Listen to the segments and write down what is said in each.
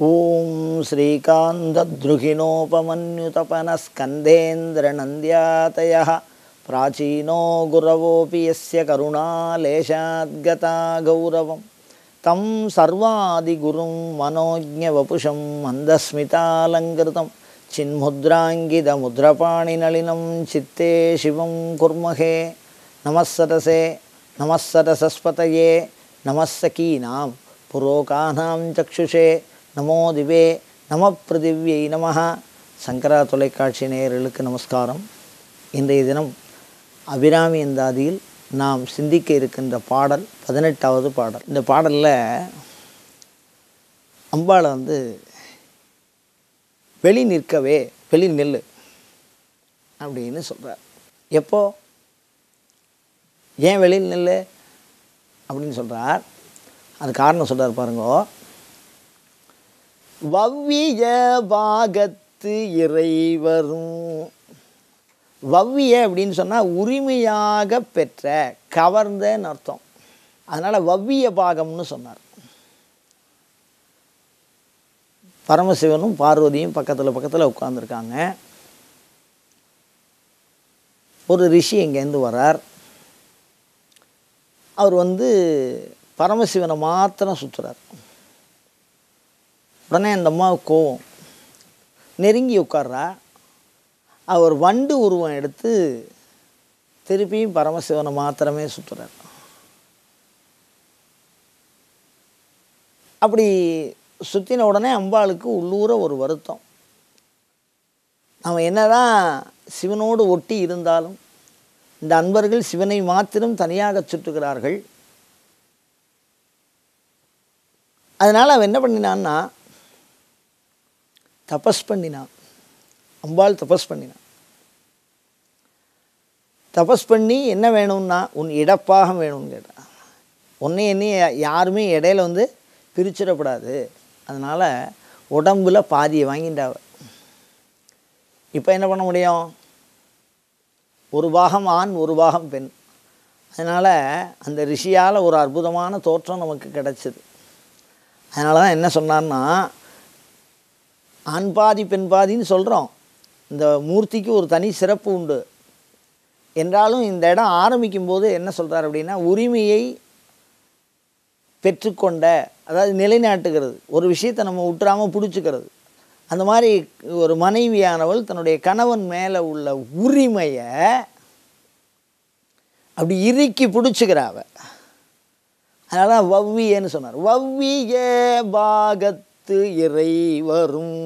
ஓம் ஸ்ரீகாந்தத்ருகிணோபமன்யுதபனஸ்கந்தேந்திரநந்த்யாதயः பிராச்சீனோ குரவோபி யஸ்ய கருணாலேஷாத்கதா கௌரவம் தம் சர்வாதிகுரும் மனோஜ்ஞவபுஷம் மந்தஸ்மிதாலங்கிருதம் சின்முத்ராங்கிதமுத்ரபாணிநளினம் சித்தே சிவம் குர்மஹே நமஸ்ஸரசே நமஸ்ஸரசஸ்பதயே நமஸ்ஸகீனாம் புரோகானாம் சக்ஷுஷே நமோ திவே நம பிருதிவ்யை நமஹ. சங்கரா தொலைக்காட்சி நேயர்களுக்கு நமஸ்காரம். இன்றைய தினம் அபிராமி அந்தாதியில் நாம் சிந்திக்க இருக்கின்ற பாடல் 18வது பாடல். இந்த பாடலில் அம்பாளை வெளி நிற்கவே வெளி நெல்லு அப்படின்னு சொல்கிறார். எப்போ ஏன் வெளியில் நெல்லு அப்படின்னு சொல்கிறார்? அது காரணம் சொல்கிறார் பாருங்கோ. வவ்விய பாகத்து இறைவரும். வவ்விய அப்படின்னு சொன்னால் உரிமையாக பெற்ற, கவர்ந்தன்னு அர்த்தம். அதனால் வவ்விய பாகம்னு சொன்னார். பரமசிவனும் பார்வதியும் பக்கத்தில் உட்கார்ந்துருக்காங்க. ஒரு ரிஷி இங்கேருந்து வரார். அவர் பரமசிவனை மாத்திரம் சுற்றுறார். உடனே அந்த அம்மாவுக்கு கோவம். நெருங்கி உட்கார்றா. அவர் வண்டு உருவம் எடுத்து திருப்பியும் பரமசிவனை மாத்திரமே சுற்றுறார். அப்படி சுற்றின உடனே அம்பாளுக்கு உள்ளூர ஒரு வருத்தம். நம்ம என்னதான் சிவனோடு ஒட்டி இருந்தாலும் இந்த அன்பர்கள் சிவனை மாத்திரம் தனியாக சுற்றுகிறார்கள். அதனால் அவன் என்ன பண்ணினான்னா, தபஸ் பண்ணினான். அம்பாள் தபஸ் பண்ணினான். தபஸ் பண்ணி என்ன வேணும்னா, உன் இடப்பாகம் வேணும்னு கேட்டான். என்னைய யாருமே இடையில பிரிச்சிடக்கூடாது. அதனால் உடம்பில் பாதியை வாங்கிட்டாவ. இப்போ என்ன பண்ண முடியும்? ஒரு பாகம் ஆண் ஒரு பாகம் பெண். அதனால் அந்த ரிஷியால் ஒரு அற்புதமான தோற்றம் நமக்கு கிடச்சிது. அதனால தான் என்ன சொன்னார்னா, ஆண் பாதி பெண் பாதின்னு சொல்கிறோம். இந்த மூர்த்திக்கு ஒரு தனி சிறப்பு உண்டு என்றாலும் இந்த இடம் ஆரம்பிக்கும்போது என்ன சொல்கிறார் அப்படின்னா, உரிமையை பெற்றுக்கொண்ட, அதாவது நிலைநாட்டுகிறது, ஒரு விஷயத்தை நம்ம விட்டுறாமல் பிடிச்சிக்கிறது. அந்த மாதிரி ஒரு மனைவியானவள் தன்னுடைய கணவன் மேலே உள்ள உரிமையை அப்படி இறுக்கி பிடிச்சிக்கிறாவ. அதனால தான் வவ்வியன்னு சொன்னார். வவ்விய பாகத்து இறை வரும்.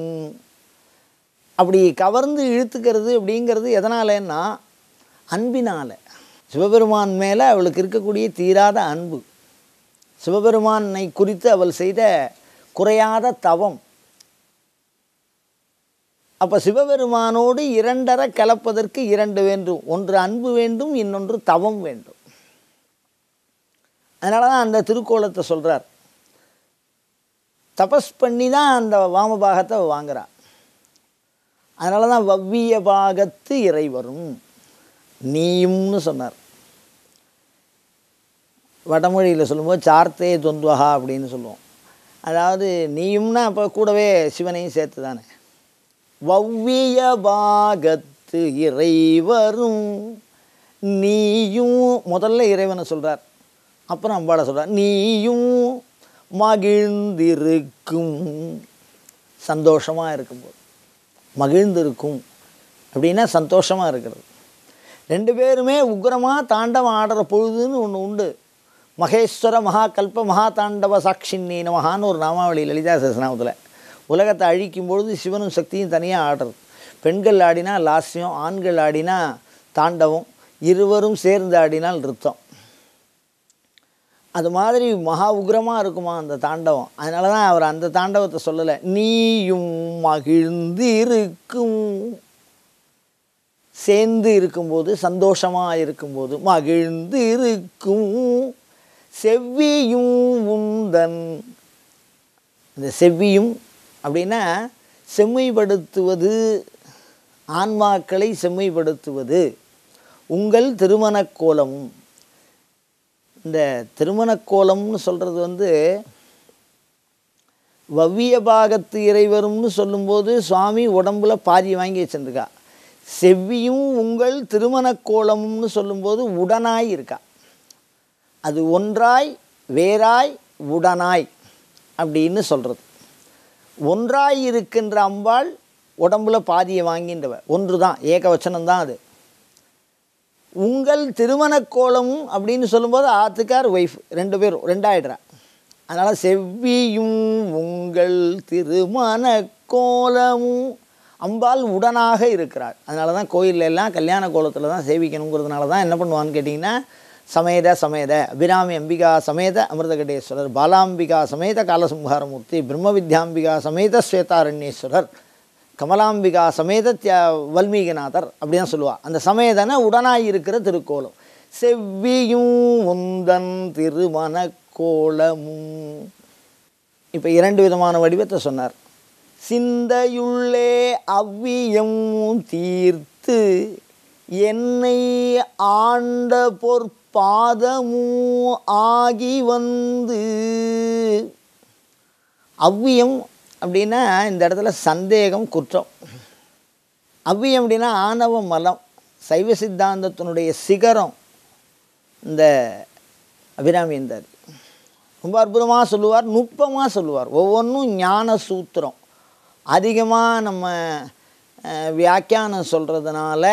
அப்படி கவர்ந்து இழுத்துக்கிறது அப்படிங்கிறது எதனாலன்னா, அன்பினால். சிவபெருமான் மேலே அவளுக்கு இருக்கக்கூடிய தீராத அன்பு, சிவபெருமானை குறித்து அவள் செய்த குறையாத தவம். அப்போ சிவபெருமானோடு இரண்டரை கலப்பதற்கு இரண்டு வேண்டும். ஒன்று அன்பு வேண்டும், இன்னொன்று தவம் வேண்டும். அதனால தான் அந்த திருக்கோலத்தை சொல்கிறார். தபஸ் பண்ணி தான் அந்த வாமபாகத்தை வாங்குறார். அதனால தான் வவ்விய பாகத்து இறை வரும் நீயும்னு சொன்னார். வடமொழியில் சொல்லும்போது சார்த்தே தொந்த்வகா அப்படின்னு சொல்லுவோம். அதாவது நீயும்னா அப்போ கூடவே சிவனையும் சேர்த்து தானே. வவ்விய பாகத்து இறை வரும் நீயும். முதல்ல இறைவனை சொல்கிறார், அப்புறம் அம்பாளை சொல்கிறார். நீயும் மகிழ்ந்திருக்கும். சந்தோஷமாக இருக்கும்போது மகிழ்ந்திருக்கும் அப்படின்னா சந்தோஷமாக இருக்கிறது. ரெண்டு பேருமே உக்ரமாக தாண்டவம் ஆடுற பொழுதுன்னு ஒன்று உண்டு. மகேஸ்வர மகாகல்ப மகா தாண்டவ சாட்சின்னி நமகான்னு ஒரு நாமாவளி லலிதா சஹஸ்ரநாமத்தில். உலகத்தை அழிக்கும் பொழுது சிவனும் சக்தியும் தனியாக ஆடுறது. பெண்கள் ஆடினா லாஸ்யம், ஆண்கள் ஆடினா தாண்டவம், இருவரும் சேர்ந்து ஆடினால் நிறுத்தம். அது மாதிரி மகா உக்ரமாக இருக்குமா அந்த தாண்டவம். அதனால தான் அவர் அந்த தாண்டவத்தை சொல்லலை. நீயும் மகிழ்ந்து இருக்கும். சேர்ந்து இருக்கும்போது, சந்தோஷமாக இருக்கும்போது மகிழ்ந்து இருக்கும். செவ்வியும் உந்தன். இந்த செவ்வியும் அப்படின்னா செம்மைப்படுத்துவது, ஆன்மாக்களை செம்மைப்படுத்துவது. உங்கள் திருமணக் கோலமும். இந்த திருமணக் கோலம்னு சொல்கிறது வவ்விய பாகத்து இறைவரும்னு சொல்லும்போது சுவாமி உடம்புல பாதியை வாங்கி வச்சுருக்கா. செவ்வியும் உங்கள் திருமண கோலமும்னு சொல்லும்போது உடனாய் இருக்கா. அது ஒன்றாய் வேறாய் உடனாய் அப்படின்னு சொல்கிறது. ஒன்றாய் இருக்கின்ற அம்பாள் உடம்புல பாதியை வாங்கின்றவ ஒன்று தான், ஏகவச்சனம்தான் அது. உங்கள் திருமண கோலமும் அப்படின்னு சொல்லும்போது ஆத்துக்கார் ஒய்ஃப் ரெண்டு பேரும் ரெண்டாயிடுறா. அதனால் செவ்வியும் உங்கள் திருமண கோலமும் அம்பாள் உடனாக இருக்கிறாள். அதனால தான் கோயிலில் எல்லாம் கல்யாண கோலத்தில் தான் சேவிக்கணுங்கிறதுனால தான் என்ன பண்ணுவான்னு கேட்டிங்கன்னா, சமேத சமேத அபிராமி அம்பிகா சமேத அமிர்தகடேஸ்வரர், பாலாம்பிகா சமேத காலசம்ஹாரமூர்த்தி, பிரம்ம வித்யாம்பிகா சமேத ஸ்வேதாரண்யேஸ்வரர், கமலாம்பிகா சமேத வல்மீகநாதர் அப்படி தான் சொல்லுவாள். அந்த சமேதனை உடனாய் இருக்கிற திருக்கோலம். செவ்வியும் உந்தன் திருமண கோலமும். இப்போ இரண்டு விதமான வடிவத்தை சொன்னார். சிந்தையுள்ளே அவ்வியம் தீர்த்து என்னை ஆண்ட பொற்பாதமும் ஆகி வந்து. அவ்வியம் அப்படின்னா இந்த இடத்துல சந்தேகம், குற்றம். அவ்வியம் அப்படின்னா ஆணவ மலம். சைவ சித்தாந்தத்தினுடைய சிகரம் இந்த அபிராமி இருந்தார். ரொம்ப அற்புதமாக சொல்லுவார், நுட்பமாக சொல்லுவார். ஒவ்வொன்றும் ஞான சூத்திரம். அதிகமாக நம்ம வியாக்கியானம் சொல்கிறதுனால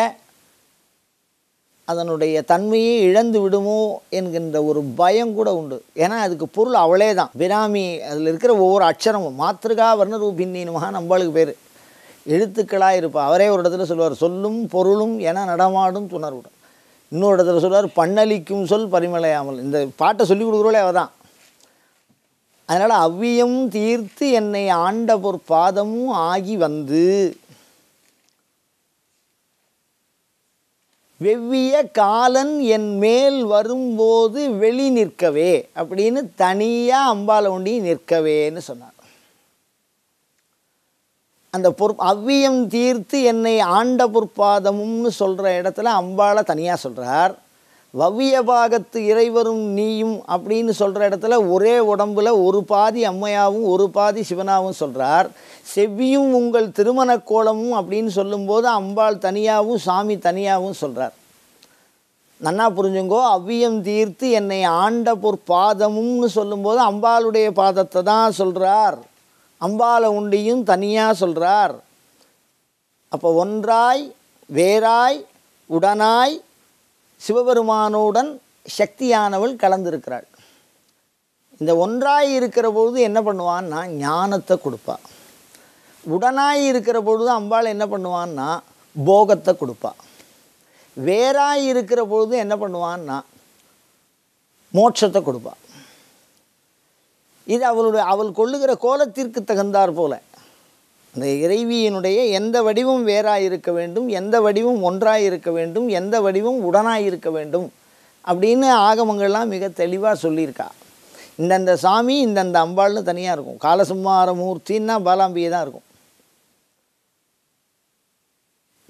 அதனுடைய தன்மையை இழந்து விடுமோ என்கின்ற ஒரு பயம் கூட உண்டு. ஏன்னா அதுக்கு பொருள் அவளே தான். அபிராமி அதில் இருக்கிற ஒவ்வொரு அக்ஷரமும் மாத்திருகா வர்ணரூபின்னினுமாக நம்மளுக்கு பேர் எழுத்துக்களாக இருப்பாள். அவரே ஒரு இடத்துல சொல்லுவார், சொல்லும் பொருளும் என நடமாடும் துணர்வுடன். இன்னொரு இடத்துல சொல்லுவார், பண்ணளிக்கும் சொல் பரிமளையாமல். இந்த பாட்டை சொல்லி கொடுக்குறோளே அவள் தான். அதனால் அவ்வியம் தீர்த்து என்னை ஆண்ட பொற்பாதமும் ஆகி வந்து. வெவ்விய காலன் என் மேல் வரும்போது வெளி நிற்கவே அப்படின்னு தனியாக அம்பாளை ஒண்டி நிற்கவேன்னு சொன்னார். அந்த அவ்வியம் தீர்த்து என்னை ஆண்ட பொற்பாதமும்னு சொல்கிற இடத்துல அம்பாளை தனியாக சொல்கிறார். வவ்விய பாகத்து இறைவரும் நீயும் அப்படின்னு சொல்கிற இடத்துல ஒரே உடம்பில் ஒரு பாதி அம்மையாவும் ஒரு பாதி சிவனாவும் சொல்கிறார். செவ்வியும் உங்கள் திருமண கோலமும் அப்படின்னு சொல்லும்போது அம்பாள் தனியாகவும் சாமி தனியாகவும் சொல்கிறார். நன்னா புரிஞ்சுங்கோ. அவ்வியம் தீர்த்து என்னை ஆண்ட பொற்பாதமும்னு சொல்லும்போது அம்பாளுடைய பாதத்தை தான் சொல்கிறார். அம்பாளை உண்டியும் தனியாக சொல்கிறார். அப்போ ஒன்றாய் வேறாய் உடனாய் சிவபெருமானுடன் சக்தியானவள் கலந்திருக்கிறாள். இந்த ஒன்றாய் இருக்கிற பொழுது என்ன பண்ணுவான்னா ஞானத்தை கொடுப்பாள். உடனாய் இருக்கிற பொழுது அம்பாள் என்ன பண்ணுவான்னா போகத்தை கொடுப்பாள். வேறாய் இருக்கிற பொழுது என்ன பண்ணுவான்னா மோட்சத்தை கொடுப்பாள். இது அவள் கொள்ளுகிற கோலத்திற்கு தகுந்தாற் போல இந்த இறைவியினுடைய எந்த வடிவம் வேறாய் இருக்க வேண்டும், எந்த வடிவம் ஒன்றாய் இருக்க வேண்டும், எந்த வடிவம் உடனாய் இருக்க வேண்டும் அப்படின்னு ஆகமங்கள்லாம் மிக தெளிவாக சொல்லியிருக்கா. இந்தந்த சாமி இந்தந்த அம்பாள்னு தனியாக இருக்கும். காலசம்ஹாரமூர்த்தின்னா பாலாம்பிகை தான் இருக்கும்.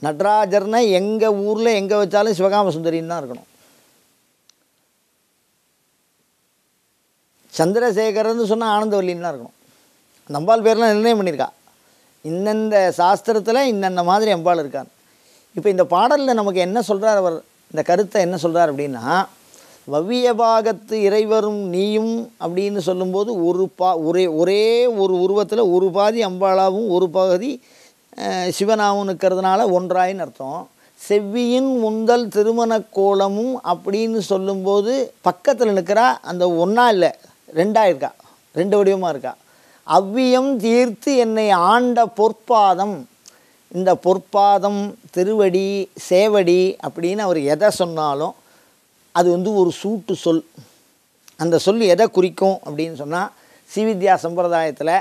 நடராஜர்னா எங்கள் ஊரில் எங்கே வச்சாலும் சிவகாம சுந்தரின்னு தான் இருக்கணும். சந்திரசேகரன்னு சொன்னால் ஆனந்தவல்லின்னு தான் இருக்கணும். அந்த அம்பாள் பேர்லாம் நிர்ணயம் பண்ணியிருக்கா. இந்தந்த சாஸ்திரத்தில் இந்தந்த மாதிரி அம்பாள் இருக்கார். இப்போ இந்த பாடலில் நமக்கு என்ன சொல்கிறார் அவர், இந்த கருத்தை என்ன சொல்கிறார் அப்படின்னா, வவ்விய பாகத்து இறைவரும் நீயும் அப்படின்னு சொல்லும்போது ஒரே ஒரு உருவத்தில் ஒரு பாதி அம்பாளாவும் ஒரு பகுதி சிவனாவும் இருக்கிறதுனால ஒன்றாயின்னு அர்த்தம். செவ்வியின் முந்தல் திருமண கோலமும் அப்படின்னு சொல்லும்போது பக்கத்தில் நிற்கிறா. அந்த ஒன்றா இல்லை ரெண்டாக இருக்கா, ரெண்டு வடிவமாக இருக்கா. அவ்வியம் தீர்த்து என்னை ஆண்ட பொற்பாதம். இந்த பொற்பாதம் திருவடி சேவடி அப்படின்னு அவர் எதை சொன்னாலும் அது ஒரு சூட்டு சொல். அந்த சொல் எதை குறிக்கும் அப்படின்னு சொன்னால் ஸ்ரீவித்யா சம்பிரதாயத்தில்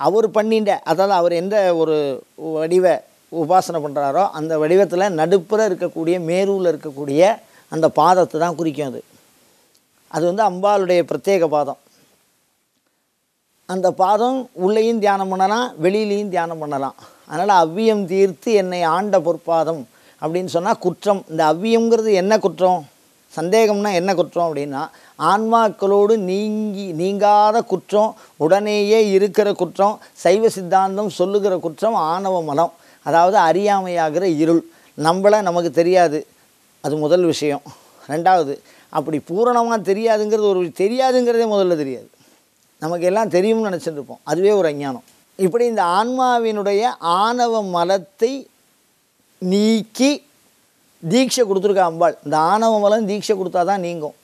அவர் பண்ணிண்ட, அதாவது அவர் எந்த ஒரு வடிவ உபாசனை பண்ணுறாரோ அந்த வடிவத்தில் நடுப்புற இருக்கக்கூடிய மேரூரில் இருக்கக்கூடிய அந்த பாதத்தை தான் குறிக்கும். அது அம்பாளுடைய பிரத்யேக பாதம். அந்த பாதம் உள்ளேயும் தியானம் பண்ணலாம், வெளியிலையும் தியானம் பண்ணலாம். அதனால் அவ்வியம் தீர்த்து என்னை ஆண்ட பொற்பாதம் அப்படின்னு சொன்னால் குற்றம். இந்த அவ்வியங்கிறது என்ன குற்றம்? சந்தேகம்னா என்ன குற்றம் அப்படின்னா, ஆன்மாக்களோடு நீங்காத குற்றம், உடனேயே இருக்கிற குற்றம், சைவ சித்தாந்தம் சொல்லுகிற குற்றம் ஆணவ மலம், அதாவது அறியாமையாகிற இருள். நம்மள நமக்கு தெரியாது, அது முதல் விஷயம். ரெண்டாவது, அப்படி பூரணமாக தெரியாதுங்கிறது தெரியாதுங்கிறதே முதல்ல தெரியாது. நமக்கு எல்லாம் தெரியும்னு நினச்சிட்டு இருப்போம், அதுவே ஒரு அஞ்ஞானம். இப்படி இந்த ஆன்மாவினுடைய ஆணவ மலத்தை நீக்கி தீட்சை கொடுத்துருக்கா அம்பாள். இந்த ஆணவ மலம் தீட்சை கொடுத்தா தான் நீங்கும்.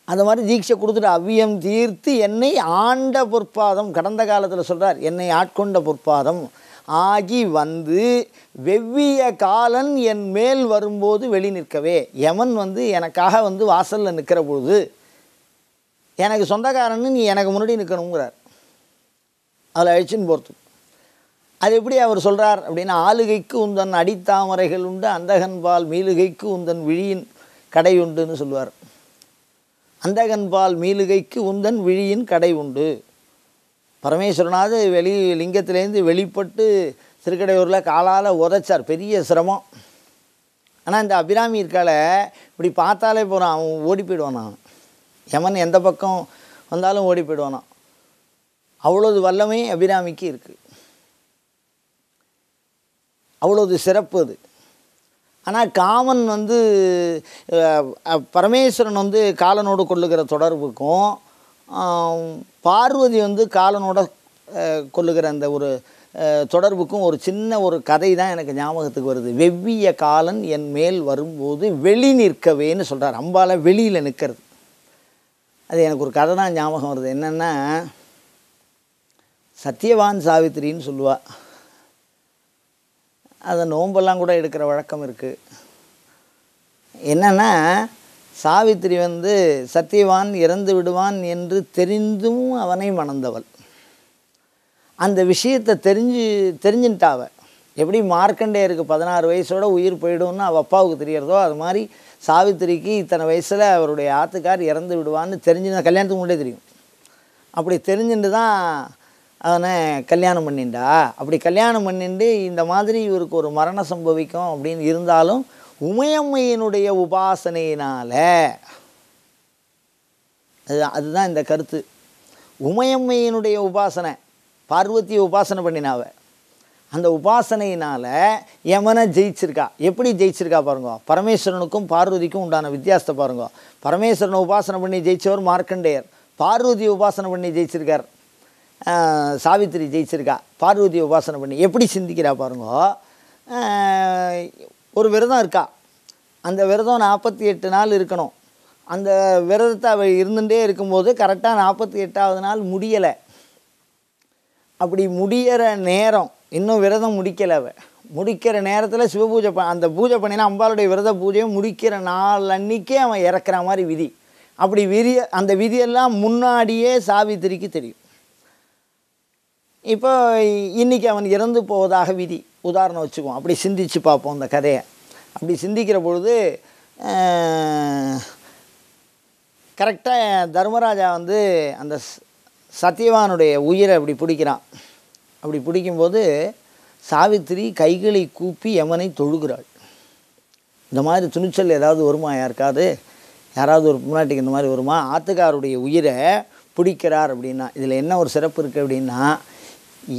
அந்த மாதிரி தீட்சை கொடுத்துட்டு அவ்வியம் தீர்த்து என்னை ஆண்ட பொற்பாதம், கடந்த காலத்தில் சொல்கிறார், என்னை ஆட்கொண்ட பொற்பாதம் ஆகி வந்து வெவ்விய காலன் என் மேல் வரும்போது வெளி நிற்கவே. யமன் எனக்காக வாசலில் நிற்கிற பொழுது எனக்கு சொந்தக்காரன்னு நீ எனக்கு முன்னாடி நிற்கணுங்கிறார், அதில் அழிச்சின்னு போகிறதுக்கு. அது எப்படி அவர் சொல்கிறார் அப்படின்னா, ஆளுகைக்கு உந்தன் அடித்தாமரைகள் உண்டு, அந்தகன்பால் மீளுகைக்கு உந்தன் விழியின் கடை உண்டுன்னு சொல்லுவார். அந்தகன்பால் மீளுகைக்கு உந்தன் விழியின் கடை உண்டு. பரமேஸ்வரனாவது லிங்கத்திலேருந்து வெளிப்பட்டு திருக்கடையூரில் காலால் உதைச்சார், பெரிய சிரமம். ஆனால் இந்த அபிராமி இருக்கால, இப்படி பார்த்தாலே போகிறான், அவன் ஓடி போயிடுவானா. யமன் எந்த பக்கம் வந்தாலும் ஓடி போயிடுவானா. அவ்வளோது வல்லமை அபிராமிக்கு இருக்குது, அவ்வளோது சிறப்பு அது. ஆனால் காமன் பரமேஸ்வரன் காலனோடு கொள்ளுகிற தொடர்புக்கும், பார்வதி காலனோட கொள்ளுகிற அந்த ஒரு தொடர்புக்கும் ஒரு சின்ன ஒரு கதை தான் எனக்கு ஞாபகத்துக்கு வருது. வெவ்விய காலன் என் மேல் வரும்போது வெளி நிற்கவேன்னு சொல்கிறார். அம்பால வெளியில் நிற்கிறது. அது எனக்கு ஒரு கதை தான் ஞாபகம் வருது. என்னென்னா, சத்தியவான் சாவித்திரின்னு சொல்லுவாள். அதை நோம்பெல்லாம் கூட எடுக்கிற வழக்கம் இருக்குது. என்னென்னா, சாவித்திரி சத்தியவான் இறந்து விடுவான் என்று தெரிந்தும் அவனை மணந்தவள். அந்த விஷயத்தை தெரிஞ்சுட்டாவ. எப்படி மார்க்கண்டேயருக்கு 16 வயசோட உயிர் போயிடும்னு அவள் அப்பாவுக்கு தெரியறதோ, அது மாதிரி சாவித்திரிக்கு இத்தனை வயசில் அவருடைய ஆத்துக்கார் இறந்து விடுவான்னு தெரிஞ்சு கல்யாணத்துக்கு முன்னே தெரியும். அப்படி தெரிஞ்சுட்டு தான் அவனை கல்யாணம் பண்ணிண்டா. அப்படி கல்யாணம் பண்ணிட்டு இந்த மாதிரி இவருக்கு ஒரு மரணம் சம்பவிக்கும் அப்படின்னு இருந்தாலும் உமையம்மையினுடைய உபாசனையினால், அதுதான் இந்த கருத்து. உமையம்மையினுடைய உபாசனை, பார்வதியை உபாசனை பண்ணினாவ. அந்த உபாசனையினால் யமனை ஜெயிச்சிருக்கா. எப்படி ஜெயிச்சிருக்கா பாருங்க. பரமேஸ்வரனுக்கும் பார்வதிக்கும் உண்டான வித்தியாசத்தை பாருங்க. பரமேஸ்வரனை உபாசனை பண்ணி ஜெயித்தவர் மார்க்கண்டேயர், பார்வதியை உபாசனை பண்ணி ஜெயிச்சிருக்கார் சாவித்திரி. ஜெயிச்சிருக்கா பார்வதியை உபாசனை பண்ணி. எப்படி சிந்திக்கிறா பாருங்க. ஒரு விரதம் இருக்கா, அந்த விரதம் 48 நாள் இருக்கணும். அந்த விரதத்தை அவள் இருந்துகிட்டே இருக்கும்போது கரெக்டாக 48ஆவது நாள் முடியலை. அப்படி முடிகிற நேரம், இன்னும் விரதம் முடிக்கலை. அவள் முடிக்கிற நேரத்தில் சிவபூஜை அந்த பூஜை பண்ணினா அம்பாளுடைய விரத பூஜையை முடிக்கிற நாள் அன்றைக்கே அவன் இறக்குற மாதிரி விதி. அப்படி அந்த விதியெல்லாம் முன்னாடியே சாவித்திரிக்கு தெரியும். இப்போ இன்றைக்கி அவன் இறந்து போவதாக விதி, உதாரணம் வச்சுக்குவோம். அப்படி சிந்திச்சு பார்ப்போம் அந்த கதையை. அப்படி சிந்திக்கிற பொழுது கரெக்டாக தர்மராஜா அந்த சத்தியவானுடைய உயிரை அப்படி பிடிக்கிறான். அப்படி பிடிக்கும்போது சாவித்திரி கைகளை கூப்பி யமனை தொழுகிறாள். இந்த மாதிரி துணிச்சல் ஏதாவது வருமா யாருக்காவது? யாராவது ஒரு முன்னாட்டிக்கு இந்த மாதிரி வருமா? ஆத்துக்காருடைய உயிரை பிடிக்கிறார் அப்படின்னா இதில் என்ன ஒரு சிறப்பு இருக்குது அப்படின்னா,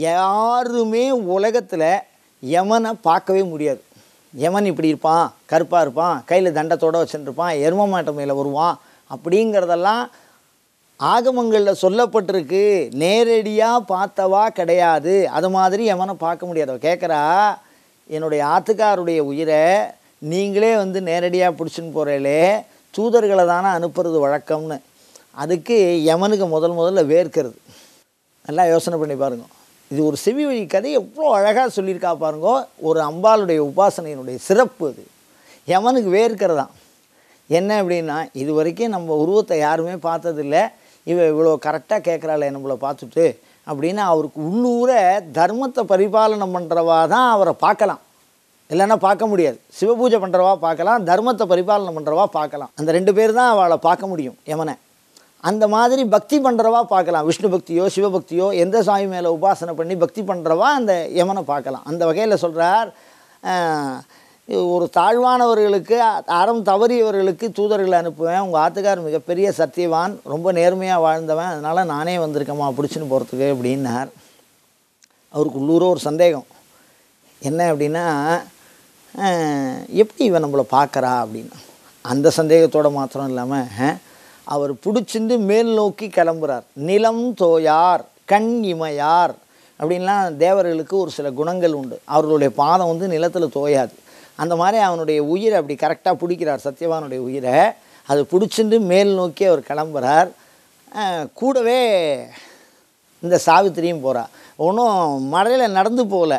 யாருமே உலகத்தில் யமனை பார்க்கவே முடியாது. யமன் இப்படி இருப்பான், கருப்பாக இருப்பான், கையில் தண்டத்தோடு வச்சுருப்பான், எரும மாட்டு மேலே வருவான் அப்படிங்கிறதெல்லாம் ஆகமங்களில் சொல்லப்பட்டிருக்கு. நேரடியாக பார்த்தவா கிடையாது. அது மாதிரி யமனை பார்க்க முடியாது. கேட்குறா, என்னுடைய ஆத்துக்காருடைய உயிரை நீங்களே நேரடியாக பிடிச்சின்னு போகிறீங்களே, தூதர்களை தானே அனுப்புறது வழக்கம்னு. அதுக்கு யமனுக்கு முதல்ல வேர்க்கிறது. நல்லா யோசனை பண்ணி பாருங்க. இது ஒரு செவி வழி கதை, எவ்வளோ அழகாக சொல்லியிருக்கா பாருங்க. ஒரு அம்பாளுடைய உபாசனையினுடைய சிறப்பு அது. யமனுக்கு வேர்க்கிறதான். என்ன அப்படின்னா, இது வரைக்கும் நம்ம உருவத்தை யாருமே பார்த்ததில்லை, இவ்வளோ கரெக்டாக கேட்குறாள் நம்மளை பார்த்துட்டு அப்படின்னு அவருக்கு உள்ளூர தர்மத்தை பரிபாலனம் பண்ணுறவா தான் அவரை பார்க்கலாம். இல்லைன்னா பார்க்க முடியாது. சிவபூஜை பண்ணுறவா பார்க்கலாம், தர்மத்தை பரிபாலனம் பண்ணுறவா பார்க்கலாம். அந்த 2 பேர் தான் அவளை பார்க்க முடியும் யமனை. அந்த மாதிரி பக்தி பண்ணுறவா பார்க்கலாம். விஷ்ணு பக்தியோ சிவபக்தியோ எந்த சாமி மேலே உபாசனை பண்ணி பக்தி பண்ணுறவா அந்த யமனை பார்க்கலாம். அந்த வகையில் சொல்கிறார், ஒரு தாழ்வானவர்களுக்கு, அறம் தவறியவர்களுக்கு தூதர்களை அனுப்புவேன். உங்கள் ஆத்துக்கார் மிகப்பெரிய சத்தியவான், ரொம்ப நேர்மையாக வாழ்ந்தவன், அதனால் நானே வந்திருக்கேம்மா பிடிச்சின்னு போகிறதுக்கு அப்படின்னார். அவருக்கு உள்ளூர ஒரு சந்தேகம் என்ன அப்படின்னா, எப்படி இவன் நம்மளை பார்க்குறா அப்படின்னு. அந்த சந்தேகத்தோடு மாத்திரம் இல்லாமல் அவர் பிடிச்சிட்டு மேல் நோக்கி கிளம்புறார். நிலம் தோயார் கண் இமையார் அப்படின்லாம் தேவர்களுக்கு ஒரு சில குணங்கள் உண்டு. அவர்களுடைய பாதம் வந்து நிலத்தில் தோயாது. அந்த மாதிரி அவனுடைய உயிரை அப்படி கரெக்டாக பிடிக்கிறார், சத்யவானுடைய உயிரை. அது பிடிச்சிட்டு மேல் நோக்கி அவர் கிளம்புறார். கூடவே இந்த சாவித்திரியும் போகிறா. ஒன்றும் மழையில் நடந்து போகல.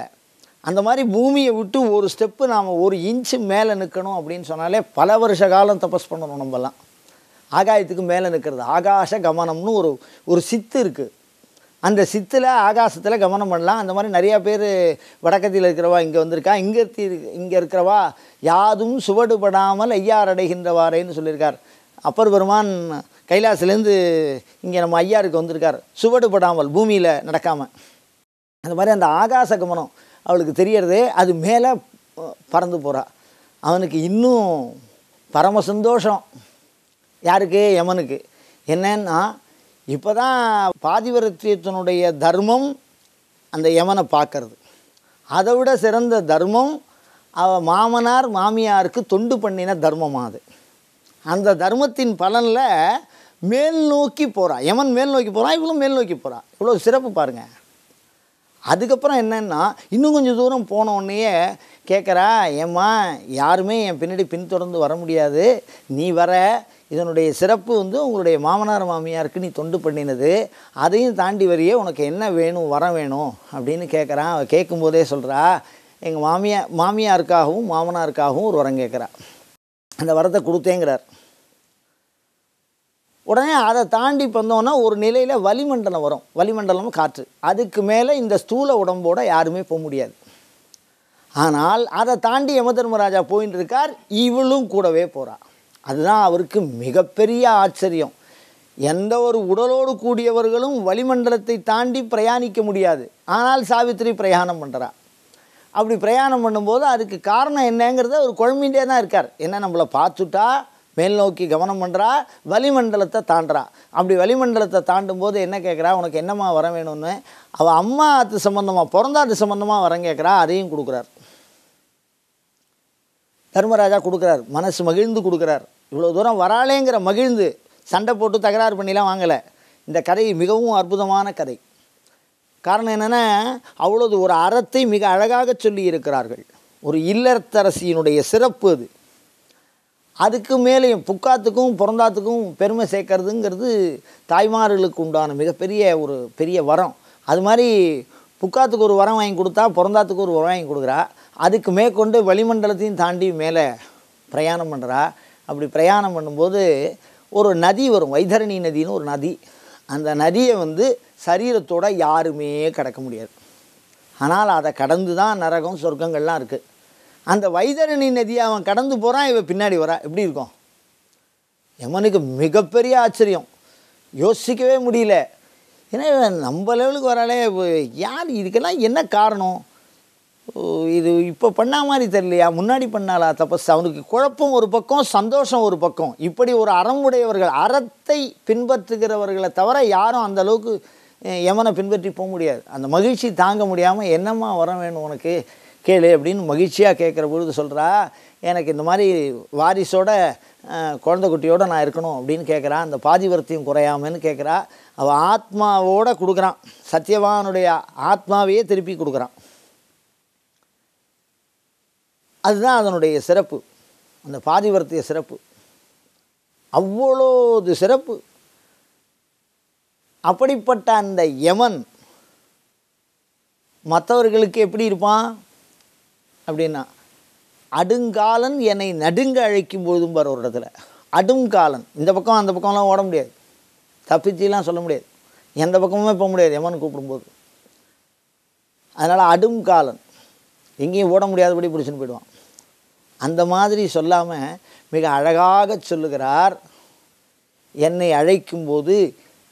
அந்த மாதிரி பூமியை விட்டு ஒரு ஸ்டெப்பு நாம் ஒரு இன்ச்சு மேலே நிற்கணும் அப்படின்னு சொன்னாலே பல வருஷ காலம் தபஸ் பண்ணணும். நம்மலாம் ஆகாயத்துக்கு மேலே நிற்கிறது ஆகாச கமனம்னு ஒரு சித்து இருக்குது. அந்த சித்தில் ஆகாசத்தில் கவனம் பண்ணலாம். அந்த மாதிரி நிறையா பேர் வடக்கத்தில் இருக்கிறவா இங்கே வந்திருக்கா. இங்கே இருக்கிறவா யாதும் சுவடுபடாமல் ஐயார் அடைகின்றவாறேன்னு சொல்லியிருக்கார். அப்பர் பெருமான் கைலாசிலேருந்து இங்கே நம்ம ஐயாருக்கு வந்திருக்கார், சுவடுபடாமல், பூமியில் நடக்காமல். அந்த மாதிரி அந்த ஆகாச கமனம் அவளுக்கு தெரியறது. அது மேலே பறந்து போகிறா. அவனுக்கு இன்னும் பரம சந்தோஷம். யாருக்கு? யமனுக்கு. என்னன்னா, இப்போ தான் பாதிவிரத்தியத்தினுடைய தர்மம் அந்த யமனை பார்க்கறது. அதை விட சிறந்த தர்மம் மாமனார் மாமியாருக்கு தொண்டு பண்ணின தர்மமாக அது. அந்த தர்மத்தின் பலனில் மேல் நோக்கி போகிறா. யமன் மேல் நோக்கி போகிறான், இவ்வளோ மேல் நோக்கி போகிறா. இவ்வளோ சிறப்பு பாருங்கள். அதுக்கப்புறம் என்னென்னா, இன்னும் கொஞ்சம் தூரம் போனோடனேயே கேட்குறா, ஏம்மா யாருமே என் பின்னாடி பின்தொடர்ந்து வர முடியாது, நீ வர. இதனுடைய சிறப்பு வந்து உங்களுடைய மாமனார் மாமியாருக்கு நீ தொண்டு பண்ணினது, அதையும் தாண்டி வரையே உனக்கு என்ன வேணும், வரம் வேணும் அப்படின்னு கேட்குறான். அவள் கேட்கும்போதே சொல்கிறா, எங்கள் மாமியாருக்காகவும் மாமனாருக்காகவும் ஒரு வரம் கேட்குறா. அந்த வரத்தை கொடுத்தேங்கிறார். உடனே அதை தாண்டி வந்தோன்னா ஒரு நிலையில் வளிமண்டலம் வரும். வளிமண்டலம் காற்று. அதுக்கு மேலே இந்த ஸ்தூல உடம்போடு யாருமே போக முடியாது. ஆனால் அதை தாண்டி யமதர்மராஜா போயின்னு இருக்கார், இவளும் கூடவே போகிறா. அதுதான் அவருக்கு மிகப்பெரிய ஆச்சரியம். எந்த ஒரு உடலோடு கூடியவர்களும் வளிமண்டலத்தை தாண்டி பிரயாணிக்க முடியாது. ஆனால் சாவித்திரி பிரயாணம் பண்ணுறா. அப்படி பிரயாணம் பண்ணும்போது அதுக்கு காரணம் என்னங்கிறத ஒரு குழம்பிகிட்டே தான் இருக்கார். என்ன, நம்மளை பார்த்துட்டா மேல் நோக்கி கவனம் பண்ணுறா, வளிமண்டலத்தை தாண்டுறா. அப்படி வளிமண்டலத்தை தாண்டும் போது என்ன கேட்குறா, உனக்கு என்னம்மா வர வேணும்னு. அவள் அம்மா அது சம்மந்தமாக, பிறந்தாது சம்மந்தமாக வரம் கேட்குறா. அதையும் கொடுக்குறார். தர்மராஜா கொடுக்குறார். மனசு மகிழ்ந்து கொடுக்குறார். இவ்வளோ தூரம் வராளேங்கிற மகிழ்ந்து, சண்டை போட்டு தகராறு பண்ணிலாம் வாங்கலை. இந்த கதை மிகவும் அற்புதமான கதை. காரணம் என்னென்னா, அவ்வளோது ஒரு அறத்தை மிக அழகாக சொல்லி இருக்கிறார்கள். ஒரு இல்லத்தரசியினுடைய சிறப்பு அது. அதுக்கு மேலேயும் புக்காத்துக்கும் பிறந்தாத்துக்கும் பெருமை சேர்க்கறதுங்கிறது தாய்மார்களுக்கு உண்டான பெரிய வரம். அது மாதிரி புக்காத்துக்கு ஒரு வரம் வாங்கி கொடுத்தா பிறந்தாத்துக்கு ஒரு வரம் வாங்கி கொடுக்குறா. அதுக்கு மேற்கொண்டு வளிமண்டலத்தையும் தாண்டி மேலே பிரயாணம் பண்ணுறா. அப்படி பிரயாணம் பண்ணும்போது ஒரு நதி வரும், வைதரணி நதின்னு ஒரு நதி. அந்த நதியை வந்து சரீரத்தோடு யாருமே கடக்க முடியாது. ஆனால் அதை கடந்து தான் நரகம் சொர்க்கங்கள்லாம் இருக்குது. அந்த வைதரணி நதியை அவன் கடந்து போகிறான், இவன் பின்னாடி வரா. எப்படி இருக்கும்? யமனுக்கு மிகப்பெரிய ஆச்சரியம். யோசிக்கவே முடியல. ஏன்னா நம்ம லெவலுக்கு வராலே, யார் இதுக்கெல்லாம் என்ன காரணம்? இது இப்போ பண்ண மாதிரி தெரியலையா, முன்னாடி பண்ணாலா தபஸ்? அவனுக்கு குழப்பம் ஒரு பக்கம், சந்தோஷம் ஒரு பக்கம். இப்படி ஒரு அறமுடையவர்கள், அறத்தை பின்பற்றுகிறவர்களை தவிர யாரும் அந்த அளவுக்கு யமனை பின்பற்றி போக முடியாது. அந்த மகிழ்ச்சி தாங்க முடியாமல், என்னம்மா வர வேணும் உனக்கு, கேளு அப்படின்னு மகிழ்ச்சியாக கேட்குற பொழுது சொல்கிறா, எனக்கு இந்த மாதிரி வாரிசோட குழந்தை குட்டியோடு நான் இருக்கணும் அப்படின்னு கேட்குறான். அந்த பாதிவரத்தையும் குறையாமன்னு கேட்குறா. அவள் ஆத்மாவோடு கொடுக்குறான். சத்யவானுடைய ஆத்மாவையே திருப்பி கொடுக்குறான். அதுதான் அதனுடைய சிறப்பு, அந்த பாதிவரத்திய சிறப்பு. அவ்வளோது சிறப்பு. அப்படிப்பட்ட அந்த யமன் மற்றவர்களுக்கு எப்படி இருப்பான் அப்படின்னா, அடுங்காலன் என்னை நடுங்க அழைக்கும் பொழுதும் பார் ஒரு இடத்துல. அடுங்காலன், இந்த பக்கம் அந்த பக்கம்லாம் ஓட முடியாது, தப்பிச்சிலாம் சொல்ல முடியாது, எந்த பக்கமுமே போக முடியாது யமன் கூப்பிடும்போது. அதனால் அடுங்காலன், எங்கேயும் ஓட முடியாதபடி பிடிச்சின்னு போயிடுவான். அந்த மாதிரி சொல்லாமல் மிக அழகாக சொல்லுகிறார். என்னை அழைக்கும்போது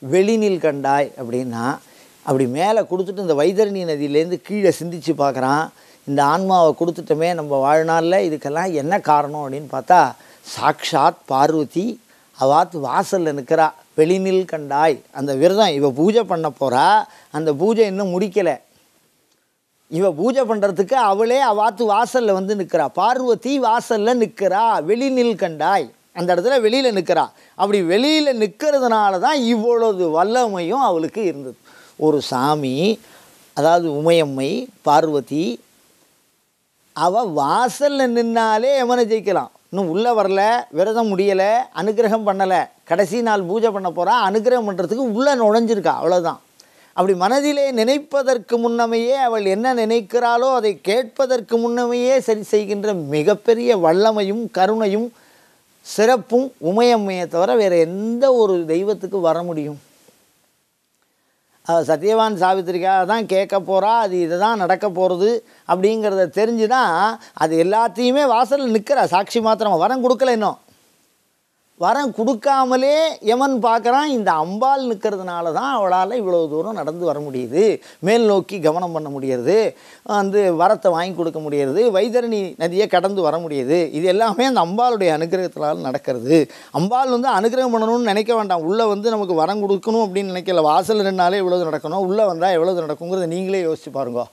வெளினில் கண்டாய் அப்படின்னா, அப்படி மேலே கொடுத்துட்டு இந்த வைதரணி நதியிலேருந்து கீழே சிந்திச்சு பார்க்குறான். இந்த ஆன்மாவை கொடுத்துட்டோமே நம்ம வாழ்நாளில், இதுக்கெல்லாம் என்ன காரணம் அப்படின்னு பார்த்தா, சாக்ஷாத் பார்வதி அவாத்து வாசலில் நிற்கிறா. வெளிநில் கண்டாய், அந்த விரதம் இவ பூஜை பண்ண போகிறா, அந்த பூஜை இன்னும் முடிக்கலை. இவ பூஜை பண்ணுறதுக்கு அவளே அவாத்து வாசலில் வந்து நிற்கிறா. பார்வதி வாசலில் நிற்கிறா. வெளிநில் கண்டாய், அந்த இடத்துல வெளியில் நிற்கிறா. அப்படி வெளியில் நிற்கிறதுனால தான் இவ்வளவு வல்லமையும் அவளுக்கு இருந்தது. ஒரு சாமி, அதாவது உமையம்மை பார்வதி, அவள் வாசலில் நின்னாலே யமனை ஜெயிக்கலாம். இன்னும் உள்ளே வரல, விரதம் முடியலை, அனுகிரகம் பண்ணலை, கடைசி நாள் பூஜை பண்ண போகிறா, அனுகிரகம் பண்ணுறதுக்கு உள்ளே நுழைஞ்சிருக்கா, அவ்வளோதான். அப்படி மனதிலே நினைப்பதற்கு முன்னமையே அவள் என்ன நினைக்கிறாளோ அதை கேட்பதற்கு முன்னமையே சரி செய்கின்ற மிகப்பெரிய வல்லமையும் கருணையும் சிறப்பும் உமையம்மையை தவிர வேறு எந்த ஒரு தெய்வத்துக்கு வர முடியும்? சத்யவான் சாவித்திரிக்காக தான் கேட்க போகிறா, அது இதை தான் நடக்க போகிறது அப்படிங்கிறத தெரிஞ்சு தான் அது எல்லாத்தையுமே வாசலில் நிற்கிறா. சாட்சி மாத்திரம், வரம் கொடுக்கல, இன்னும் வரம் கொடுக்காமலே யமன் பார்க்குறான். இந்த அம்பாள் நிற்கிறதுனால தான் அவளால் இவ்வளோ தூரம் நடந்து வர முடியுது, மேல் நோக்கி கவனம் பண்ண முடியறது, வரத்தை வாங்கி கொடுக்க முடியறது, வைதரணி நதியை கடந்து வர முடியுது. இது எல்லாமே அந்த அம்பாளுடைய அனுகிரகத்தினால் நடக்கிறது. அம்பாள் அனுகிரகம் பண்ணணும்னு நினைக்க வேண்டாம். உள்ளே நமக்கு வரம் கொடுக்கணும் அப்படின்னு நினைக்கல. வாசல் ரெண்டாலே இவ்வளவு நடக்கணும், உள்ளே வந்தால் எவ்வளவு நடக்குங்கிறத நீங்களே யோசிச்சு பாருங்க.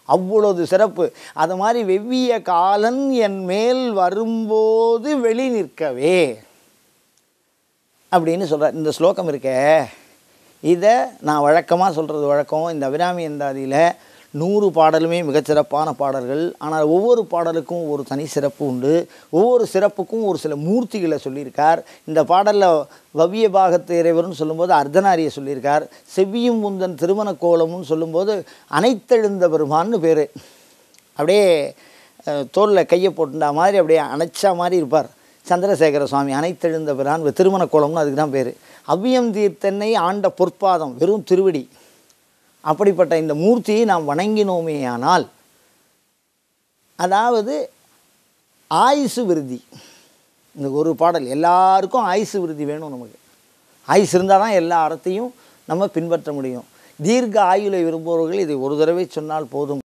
அவ்வளவு சிறப்பு. அது மாதிரி வெவ்விய காலன் என் மேல் வரும்போது வெளி நிற்கவே அப்படின்னு சொல்கிறார். இந்த ஸ்லோகம் இருக்கே, இதை நான் வழக்கமாக சொல்கிறது வழக்கம். இந்த அபிராமி அந்தாதியில் 100 பாடலுமே மிகச்சிறப்பான பாடல்கள். ஆனால் ஒவ்வொரு பாடலுக்கும் ஒரு தனி சிறப்பு உண்டு. ஒவ்வொரு சிறப்புக்கும் ஒரு சில மூர்த்திகளை சொல்லியிருக்கார். இந்த பாடலில் வவ்விய பாகத்து இறைவர்னு சொல்லும்போது அர்த்தநாரியை சொல்லியிருக்கார். செவ்வியும் முந்தன் திருமண கோலம்னு சொல்லும்போது அனைத்தெழுந்த பெருமான்னு பேர். அப்படியே தோளில் கையை போட்டுண்டா மாதிரி அப்படியே அணைச்சா மாதிரி இருப்பார் சந்திரசேகர சுவாமி. அனைத்தெழுந்த பிரான் திருமண கோலம்னு அதுக்கு தான் பேர். அவ்வியம் தீர்த்தென்னை ஆண்ட பொற்பாதம், வெறும் திருவடி. அப்படிப்பட்ட இந்த மூர்த்தியை நாம் வணங்கினோமே ஆனால், அதாவது ஆயுசு விருதி. இந்த ஒரு பாடல் எல்லாருக்கும் ஆயுசு விருதி வேணும். நமக்கு ஆயுசு இருந்தால் தான் எல்லா அறத்தையும் நம்ம பின்பற்ற முடியும். தீர்க்க ஆயுளை விரும்புபவர்கள் இதை ஒரு தடவை சொன்னால் போதும்.